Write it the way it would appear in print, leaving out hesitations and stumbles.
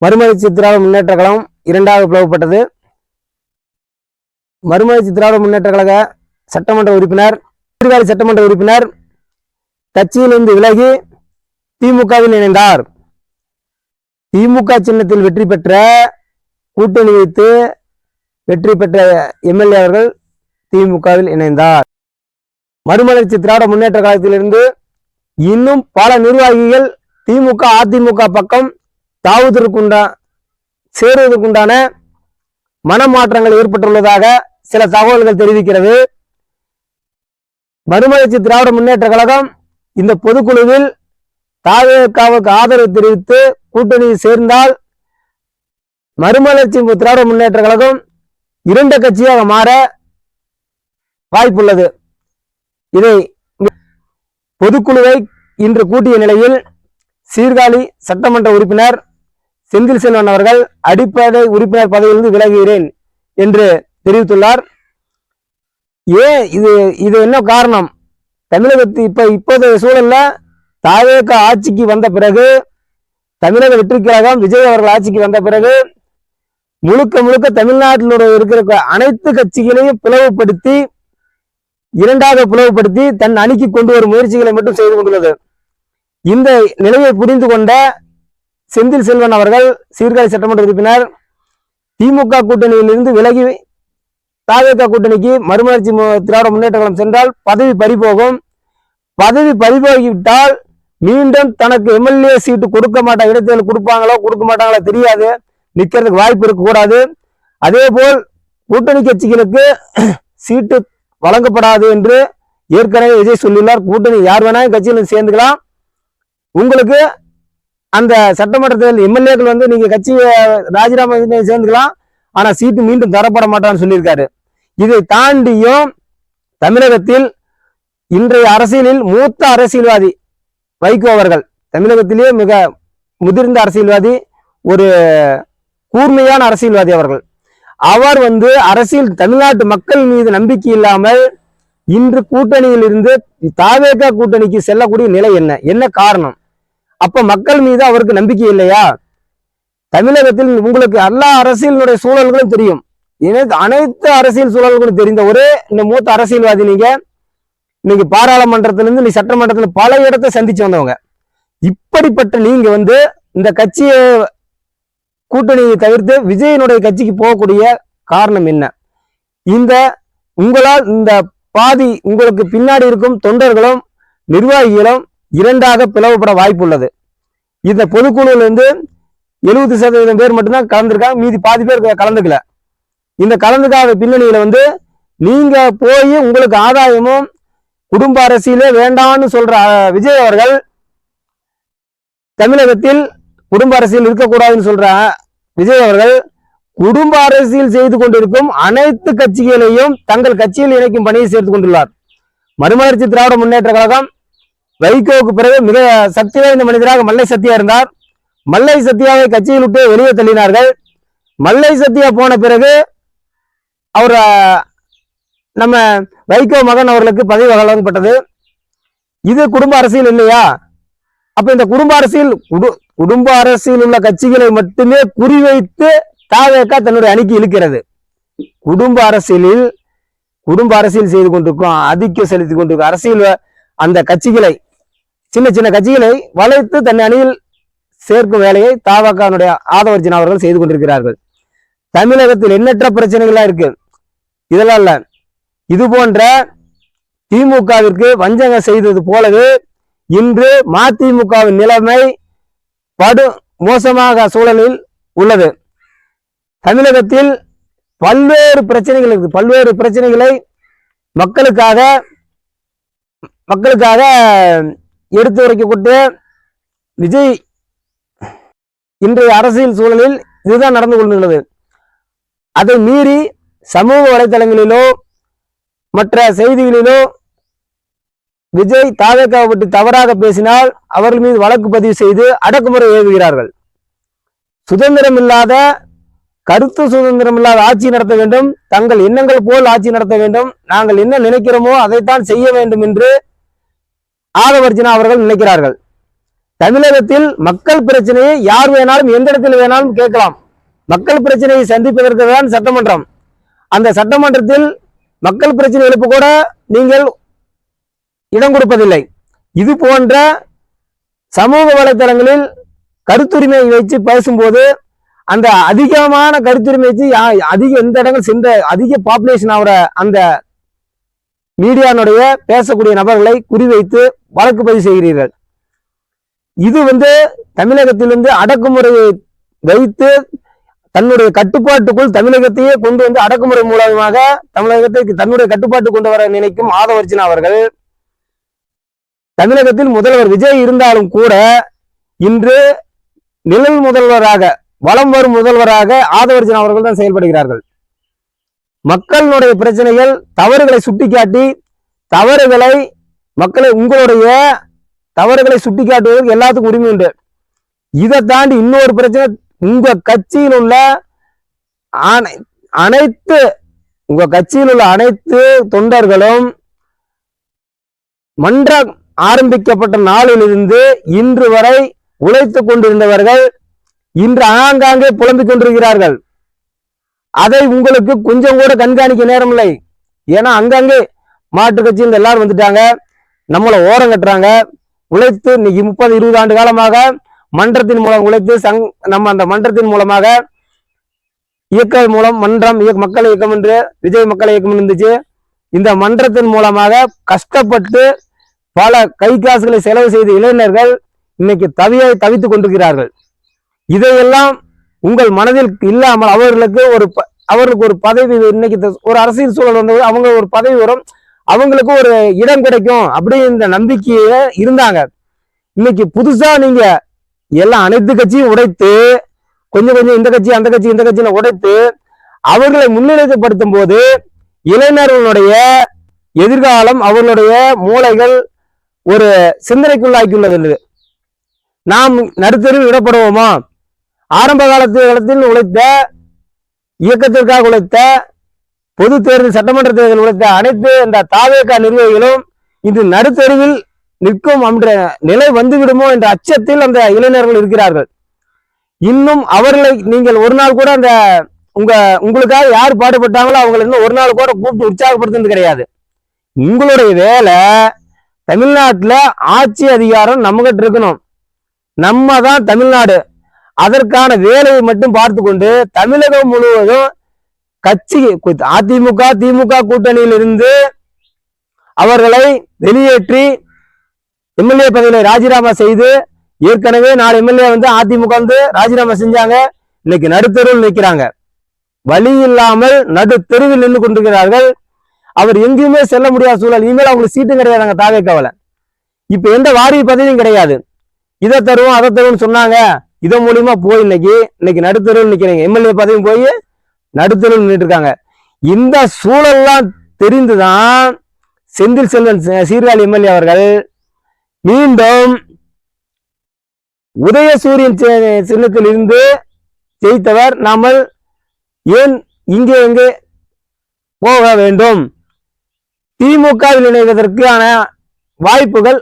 மறுமலர்ச்சி திராவிட முன்னேற்ற கழகம் இரண்டாக பிளவுபட்டது. மறுமலர்ச்சி திராவிட முன்னேற்ற கழக சட்டமன்ற உறுப்பினர், எதிர்கால சட்டமன்ற உறுப்பினர் கட்சியிலிருந்து விலகி திமுகவில் இணைந்தார். திமுக சின்னத்தில் வெற்றி பெற்ற, கூட்டணி வைத்து வெற்றி பெற்ற எம்எல்ஏ அவர்கள் திமுகவில் இணைந்தார். மறுமலர்ச்சி திராவிட முன்னேற்ற கழகத்திலிருந்து இன்னும் பல நிர்வாகிகள் திமுக அதிமுக பக்கம் சேருவதற்குண்டான மனமாற்றங்கள் ஏற்பட்டுள்ளதாக சில தகவல்கள் தெரிவிக்கிறது. மறுமலர்ச்சி திராவிட முன்னேற்ற கழகம் இந்த பொதுக்குழுவில் தாவேகாவுக்கு ஆதரவு தெரிவித்து கூட்டணி சேர்ந்தால் மறுமலர்ச்சி திராவிட முன்னேற்ற கழகம் இரண்டு கட்சியாக மாற வாய்ப்புள்ளது. இதை பொதுக்குழுவை இன்று கூட்டிய நிலையில் சீர்காழி சட்டமன்ற உறுப்பினர் செந்தில் செல்வன் அவர்கள் அடிப்படை உறுப்பினர் பதவியிலிருந்து விலகுகிறேன் என்று தெரிவித்துள்ளார். ஏன் இது என்ன காரணம்? தமிழகத்தில் இப்போதைய சூழல்ல தாவேக ஆட்சிக்கு வந்த பிறகு, தமிழக வெற்றி கழகம் விஜய் அவர்கள் ஆட்சிக்கு வந்த பிறகு முழுக்க தமிழ்நாட்டில் இருக்கிற அனைத்து கட்சிகளையும் இரண்டாக பிளவுபடுத்தி தன் அணிக்கு கொண்டு வரும் முயற்சிகளை மட்டும் செய்து கொண்டுள்ளது. இந்த நிலையை புரிந்து கொண்ட செந்தில் செல்வன் அவர்கள், சீர்காழி சட்டமன்ற உறுப்பினர், திமுக கூட்டணியில் இருந்து விலகி தாவேக கூட்டணிக்கு மறுமலர்ச்சி திராவிட முன்னேற்ற கழகம் சென்றால் பதவி பறிபோகும். பதவி பறிபோகிவிட்டால் மீண்டும் தனக்கு எம்எல்ஏ சீட்டு கொடுக்க மாட்டாங்க, இடைத்தேர்தல் கொடுப்பாங்களோ கொடுக்க மாட்டாங்களோ தெரியாது, நிற்கிறதுக்கு வாய்ப்பு இருக்கக்கூடாது. அதே போல் கூட்டணி கட்சிகளுக்கு சீட்டு வழங்கப்படாது என்று ஏற்கனவே விஜய் சொல்லியுள்ளார். கூட்டணி யார் வேணாலும் கட்சியில் சேர்ந்துக்கலாம், உங்களுக்கு அந்த சட்டமன்ற தேர்தல் எம்எல்ஏக்கள் நீங்க கட்சியை ராஜினாமா சேர்ந்துக்கலாம், ஆனா சீட்டு மீண்டும் தரப்பட மாட்டான்னு சொல்லியிருக்காரு. இதை தாண்டியும் தமிழகத்தில் இன்றைய அரசியலில் மூத்த அரசியல்வாதி வைகோ அவர்கள், தமிழகத்திலேயே மிக முதிர்ந்த அரசியல்வாதி, ஒரு கூர்மையான அரசியல்வாதி அவர்கள், அவர் அரசியல் தமிழ்நாட்டு மக்கள் மீது நம்பிக்கை இல்லாமல் இன்று கூட்டணியில் இருந்து தாவேக கூட்டணிக்கு செல்லக்கூடிய நிலை என்ன காரணம்? அப்ப மக்கள் மீது அவருக்கு நம்பிக்கை இல்லையா? தமிழகத்தில் உங்களுக்கு எல்லா அரசியலுடைய சூழல்களும் தெரியும், அனைத்து அரசியல் சூழல்களும் தெரிந்த ஒரே இந்த மூத்த அரசியல்வாதி நீங்க பாராளுமன்றத்திலிருந்து நீ சட்டமன்றத்தில் பல இடத்தை சந்திச்சு வந்தவங்க. இப்படிப்பட்ட நீங்க இந்த கட்சியை கூட்டணியை தவிர்த்து விஜயனுடைய கட்சிக்கு போகக்கூடிய காரணம் என்ன? உங்களால் இந்த பாதி உங்களுக்கு பின்னாடி இருக்கும் தொண்டர்களும் நிர்வாகிகளும் இரண்டாக பிளவுபட வாய்ப்புள்ளது. இந்த பொதுக்குழுவில் 70% பேர் மட்டும்தான் கலந்துருக்காங்க, மீதி பாதி பேர் கலந்துக்கல. இந்த கலந்துக்காத பின்னணியில நீங்க போய் உங்களுக்கு ஆதாயமும் குடும்ப அரசியலே வேண்டாம்னு சொல்ற விஜய் அவர்கள் தமிழகத்தில் குடும்ப அரசியல் இருக்கக்கூடாதுன்னு சொல்ற விஜய் அவர்கள் குடும்ப அரசியல் செய்து கொண்டிருக்கும் அனைத்து கட்சிகளையும் தங்கள் கட்சியில் இணைக்கும் பணியை சேர்த்து கொண்டுள்ளார். மறுமலர்ச்சி திராவிட முன்னேற்ற கழகம் வைகோவுக்கு பிறகு மிக சக்தி வாய்ந்த மனிதராக மல்லை சத்யா இருந்தார். மல்லை சத்யாவை கட்சியில் விட்டு வெளியே தள்ளினார்கள். மல்லை சத்யா போன பிறகு அவர் நம்ம வைகோ மகன் அவர்களுக்கு பதவி வழங்கப்பட்டது. இது குடும்ப அரசியல் இல்லையா? அப்ப இந்த குடும்ப அரசியல் உள்ள கட்சிகளை மட்டுமே குறிவைத்து தாவேக தன்னுடைய அணிக்கு இழுக்கிறது. குடும்ப அரசியல் செய்து கொண்டிருக்கும், ஆதிக்கம் செலுத்தி கொண்டிருக்கும் அரசியல் அந்த கட்சிகளை, சின்ன கட்சிகளை வளைத்து தன் அணியில் சேர்க்கும் வேலையை தாவேகனுடைய ஆதவர்ஜினா அவர்கள் செய்து கொண்டிருக்கிறார்கள். தமிழகத்தில் எண்ணற்ற பிரச்சனைகளா இருக்கு. இதெல்லாம் இல்ல, இது போன்ற திமுகவிற்கு வஞ்சகம் செய்தது போலவே இன்று மதிமுகவின் நிலைமை படு மோசமாக சூழலில் உள்ளது. தமிழகத்தில் பல்வேறு பிரச்சனைகள் இருக்கு. பல்வேறு பிரச்சனைகளை மக்களுக்காக எடுத்து உரைக்கப்பட்டு விஜய் இன்றைய அரசியல் சூழலில் இதுதான் நடந்து கொண்டுள்ளது. அதை மீறி சமூக வலைதளங்களிலோ மற்ற செய்திகளிலோ விஜய் தாவேகாவை பற்றி தவறாக பேசினால் அவர்கள் மீது வழக்கு பதிவு செய்து அடக்குமுறை ஏவுகிறார்கள். கருத்து சுதந்திரம் இல்லாத ஆட்சி நடத்த வேண்டும், தங்கள் எண்ணங்கள் போல் ஆட்சி நடத்த வேண்டும், நாங்கள் என்ன நினைக்கிறோமோ அதைத்தான் செய்ய வேண்டும் என்று ஆதவர்ஜினா அவர்கள் நினைக்கிறார்கள். தமிழகத்தில் மக்கள் பிரச்சனையை யார் வேணாலும் எந்த இடத்தில் வேணாலும் கேட்கலாம். மக்கள் பிரச்சனையை சந்திப்பதற்கு தான் சட்டமன்றம். அந்த சட்டமன்றத்தில் மக்கள் பிரச்சனை எழுப்பு கூட நீங்கள் இடம் கொடுப்பதில்லை. இது போன்ற சமூக வலைத்தளங்களில் கருத்துரிமை வச்சு பேசும்போது அந்த அதிகமான கருத்துரிமை வச்சு அதிக எந்த இடங்கள் சென்ற அதிக பாப்புலேஷன் ஆகிற அந்த மீடியானுடைய பேசக்கூடிய நபர்களை குறிவைத்து வழக்கு பதிவு செய்கிறீர்கள். இது தமிழகத்திலிருந்து அடக்குமுறையை வைத்து தன்னுடைய கட்டுப்பாட்டுக்குள் தமிழகத்தையே கொண்டு அடக்குமுறை மூலமாக தமிழகத்தை தன்னுடைய கட்டுப்பாட்டு கொண்டு வர நினைக்கும் ஆதவர்ஜுனா அவர்கள் தமிழகத்தில் முதல்வர் விஜய் இருந்தாலும் கூட இன்று நிழல் முதல்வராக வலம் வரும் முதல்வராக ஆதவர்ஜுனா அவர்கள் தான் செயல்படுகிறார்கள். மக்களுடைய பிரச்சனைகள் தவறுகளை சுட்டிக்காட்டி தவறுகளை மக்களை உங்களுடைய தவறுகளை சுட்டிக்காட்டுவதற்கு எல்லாத்துக்கும் உரிமை உண்டு. இதை தாண்டி இன்னொரு பிரச்சனை, உங்க கட்சியில் உள்ள அனைத்து தொண்டர்களும் மன்றம் ஆரம்பிக்கப்பட்ட நாளிலிருந்து இன்று வரை உழைத்துக் கொண்டிருந்தவர்கள் இன்று ஆங்காங்கே புலம்பிக் கொண்டிருக்கிறார்கள். அதை உங்களுக்கு கொஞ்சம் கூட கண்காணிக்க நேரம் இல்லை. ஏன்னா அங்கங்கே மாற்று கட்சியில் எல்லாரும் வந்துட்டாங்க, நம்மளை ஓரம் கட்டுறாங்க. உழைத்து இன்னைக்கு 30-20 ஆண்டு காலமாக மன்றத்தின் மூலம் உழைத்து நம்ம அந்த மன்றத்தின் மூலமாக இயக்க மூலம் மன்றம் மக்கள் இயக்கம் என்று விஜய் மக்கள் இயக்கம் இருந்துச்சு. இந்த மன்றத்தின் மூலமாக கஷ்டப்பட்டு பல கை காசுகளை செலவு செய்த இளைஞர்கள் இன்னைக்கு தவித்துக் கொண்டிருக்கிறார்கள். இதையெல்லாம் உங்கள் மனதில் இல்லாமல் அவர்களுக்கு ஒரு பதவி, இன்னைக்கு ஒரு அரசியல் சூழல் வந்தது, அவங்க ஒரு பதவி வரும், அவங்களுக்கு ஒரு இடம் கிடைக்கும் அப்படின்ற நம்பிக்கையில இருந்தாங்க. இன்னைக்கு புதுசா நீங்க எல்லாம் அனைத்து கட்சியும் உடைத்து கொஞ்சம் இந்த கட்சி அந்த கட்சி இந்த கட்சியில உடைத்து அவர்களை முன்னிலைப்படுத்தும் போது இளைஞர்களுடைய எதிர்காலம் அவர்களுடைய மூளைகள் ஒரு சிந்தனைக்குள்ளாக்கியுள்ளது. நாம் நடுத்தரில் விடப்படுவோமா? ஆரம்ப காலத்தில் உழைத்த இயக்கத்திற்காக உழைத்த பொது தேர்தல் சட்டமன்ற தேர்தல் உழைத்த அனைத்து இந்த தாவேகா நிர்வாகிகளும் இன்று நடுத்தெருவில் நிற்கும் என்ற நிலை வந்துவிடுமோ என்ற அச்சத்தில் அந்த இளைஞர்கள் இருக்கிறார்கள். இன்னும் அவர்களை நீங்கள் ஒரு நாள் கூட அந்த உங்களுக்காக யார் பாடுபட்டாங்களோ அவங்களை இன்னும் ஒரு நாள் கூட கூப்பிட்டு உற்சாகப்படுத்துறது கிடையாது. உங்களுடைய வேலை தமிழ்நாட்டுல ஆட்சி அதிகாரம் நம்ம கிட்ட இருக்கணும். நம்ம தான் தமிழ்நாடு. அதற்கான வேலையை மட்டும் பார்த்து கொண்டு தமிழகம் முழுவதும் கட்சி அதிமுக திமுக கூட்டணியில் இருந்து அவர்களை வெளியேற்றி எம்எல்ஏ பதவியை ராஜினாமா செய்து, ஏற்கனவே 4 எம்எல்ஏ அதிமுக ராஜினாமா செஞ்சாங்க. இன்னைக்கு நடுத்தெருவில் நிற்கிறாங்க. வழி இல்லாமல் நடுத்தெருவில் நின்று கொண்டிருக்கிறார்கள். அவர் எங்கேயுமே செல்ல முடியாத சூழல். இனிமேல் அவங்களுக்கு சீட்டும் கிடையாதுங்க தாவேக்காவில. இப்ப எந்த வாரிய பதவியும் கிடையாது. இதை தருவோம் அதை தருவோம்னு சொன்னாங்க. இதன் மூலியமா போய் இன்னைக்கு நடுத்தெருவில் நிக்கிறீங்க. எம்எல்ஏ பதவியும் போய் நடுத்தெருவில் நின்றுட்டு இருக்காங்க. இந்த சூழல்லாம் தெரிந்துதான் செந்தில் செல்வன் சீர்காழி எம்எல்ஏ அவர்கள் மீண்டும் உதயசூரியன் சின்னத்தில் இருந்து ஜெயித்தவர், நாமல் ஏன் இங்கே எங்கே போக வேண்டும், திமுகவில் இணைவதற்கான வாய்ப்புகள்